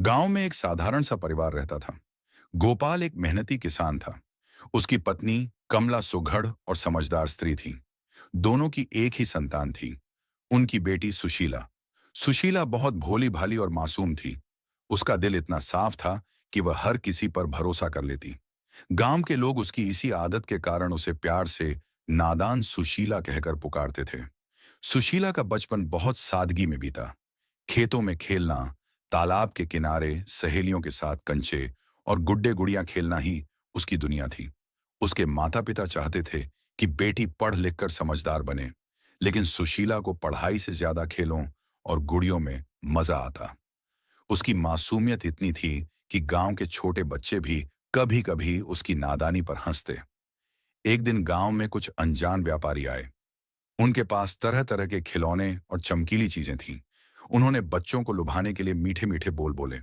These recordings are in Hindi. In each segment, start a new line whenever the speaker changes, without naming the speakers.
गांव में एक साधारण सा परिवार रहता था। गोपाल एक मेहनती किसान था। उसकी पत्नी कमला सुघड़ और समझदार स्त्री थी। दोनों की एक ही संतान थी, उनकी बेटी सुशीला। सुशीला बहुत भोली भाली और मासूम थी। उसका दिल इतना साफ था कि वह हर किसी पर भरोसा कर लेती। गांव के लोग उसकी इसी आदत के कारण उसे प्यार से नादान सुशीला कहकर पुकारते थे। सुशीला का बचपन बहुत सादगी में बीता। खेतों में खेलना, तालाब के किनारे सहेलियों के साथ कंचे और गुड्डे गुड़ियां खेलना ही उसकी दुनिया थी। उसके माता पिता चाहते थे कि बेटी पढ़ लिख कर समझदार बने, लेकिन सुशीला को पढ़ाई से ज्यादा खेलों और गुड़ियों में मजा आता। उसकी मासूमियत इतनी थी कि गांव के छोटे बच्चे भी कभी कभी उसकी नादानी पर हंसते। एक दिन गांव में कुछ अनजान व्यापारी आए। उनके पास तरह तरह के खिलौने और चमकीली चीजें थीं। उन्होंने बच्चों को लुभाने के लिए मीठे मीठे बोल बोले।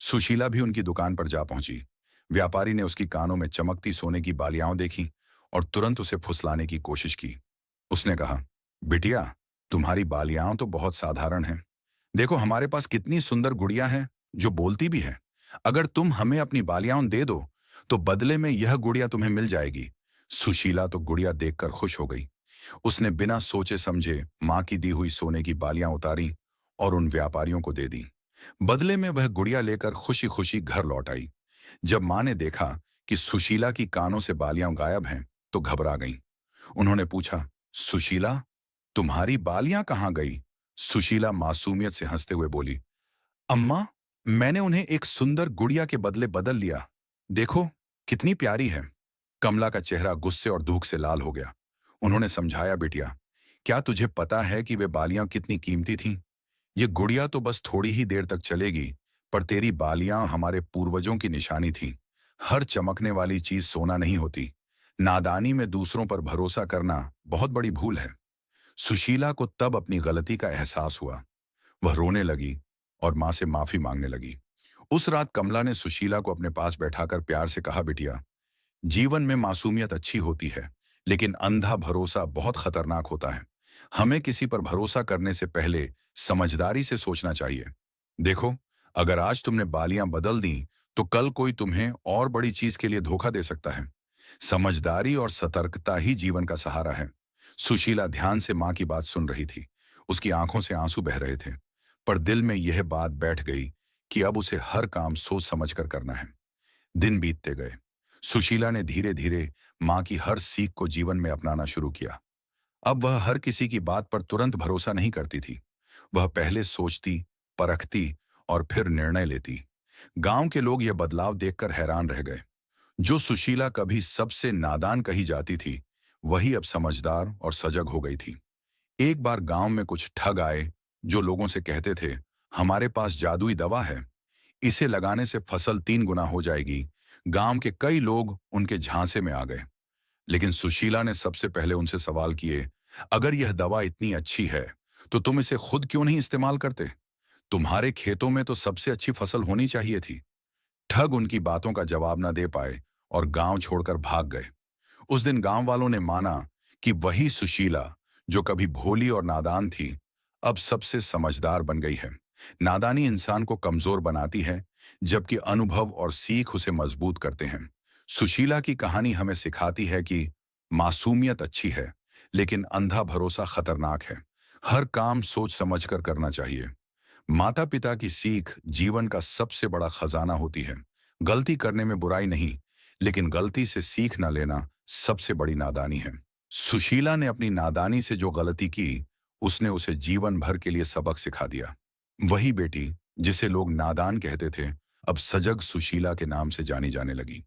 सुशीला भी उनकी दुकान पर जा पहुंची। व्यापारी ने उसकी कानों में चमकती सोने की बालियां देखी और तुरंत उसे फुसलाने की कोशिश की। उसने कहा, बिटिया, तुम्हारी बालियां तो बहुत साधारण हैं। देखो, हमारे पास कितनी सुंदर गुड़िया है जो बोलती भी है। अगर तुम हमें अपनी बालियां दे दो तो बदले में यह गुड़िया तुम्हें मिल जाएगी। सुशीला तो गुड़िया देखकर खुश हो गई। उसने बिना सोचे समझे मां की दी हुई सोने की बालियां उतारी और उन व्यापारियों को दे दी। बदले में वह गुड़िया लेकर खुशी खुशी घर लौट आई। जब मां ने देखा कि सुशीला की कानों से बालियां गायब हैं, तो घबरा गईं। उन्होंने पूछा, सुशीला, तुम्हारी बालियां कहाँ गई? सुशीला मासूमियत से हंसते हुए बोली, अम्मा, मैंने उन्हें एक सुंदर गुड़िया के बदले बदल लिया। देखो, कितनी प्यारी है। कमला का चेहरा गुस्से और दुख से लाल हो गया। उन्होंने समझाया, बेटिया, क्या तुझे पता है कि वे बालियां कितनी कीमती थीं? ये गुड़िया तो बस थोड़ी ही देर तक चलेगी, पर तेरी बालियां हमारे पूर्वजों की निशानी थी। हर चमकने वाली चीज सोना नहीं होती। नादानी में दूसरों पर भरोसा करना बहुत बड़ी भूल है। सुशीला को तब अपनी गलती का एहसास हुआ। वह रोने लगी और मां से माफी मांगने लगी। उस रात कमला ने सुशीला को अपने पास बैठाकर प्यार से कहा, बिटिया, जीवन में मासूमियत अच्छी होती है, लेकिन अंधा भरोसा बहुत खतरनाक होता है। हमें किसी पर भरोसा करने से पहले समझदारी से सोचना चाहिए। देखो, अगर आज तुमने बालियां बदल दी, तो कल कोई तुम्हें और बड़ी चीज के लिए धोखा दे सकता है। समझदारी और सतर्कता ही जीवन का सहारा है। सुशीला ध्यान से मां की बात सुन रही थी। उसकी आंखों से आंसू बह रहे थे, पर दिल में यह बात बैठ गई कि अब उसे हर काम सोच समझकर करना है। दिन बीतते गए। सुशीला ने धीरे धीरे मां की हर सीख को जीवन में अपनाना शुरू किया। अब वह हर किसी की बात पर तुरंत भरोसा नहीं करती थी। वह पहले सोचती, परखती और फिर निर्णय लेती। गांव के लोग यह बदलाव देखकर हैरान रह गए। जो सुशीला कभी सबसे नादान कही जाती थी, वही अब समझदार और सजग हो गई थी। एक बार गांव में कुछ ठग आए जो लोगों से कहते थे, हमारे पास जादुई दवा है, इसे लगाने से फसल 3 गुना हो जाएगी। गांव के कई लोग उनके झांसे में आ गए। लेकिन सुशीला ने सबसे पहले उनसे सवाल किए, अगर यह दवा इतनी अच्छी है, तो तुम इसे खुद क्यों नहीं इस्तेमाल करते? तुम्हारे खेतों में तो सबसे अच्छी फसल होनी चाहिए थी। ठग उनकी बातों का जवाब न दे पाए और गांव छोड़कर भाग गए। उस दिन गांव वालों ने माना कि वही सुशीला, जो कभी भोली और नादान थी, अब सबसे समझदार बन गई है। नादानी इंसान को कमजोर बनाती है, जबकि अनुभव और सीख उसे मजबूत करते हैं। सुशीला की कहानी हमें सिखाती है कि मासूमियत अच्छी है, लेकिन अंधा भरोसा खतरनाक है। हर काम सोच समझकर करना चाहिए। माता पिता की सीख जीवन का सबसे बड़ा खजाना होती है। गलती करने में बुराई नहीं, लेकिन गलती से सीख न लेना सबसे बड़ी नादानी है। सुशीला ने अपनी नादानी से जो गलती की, उसने उसे जीवन भर के लिए सबक सिखा दिया। वही बेटी जिसे लोग नादान कहते थे, अब सजग सुशीला के नाम से जानी जाने लगी।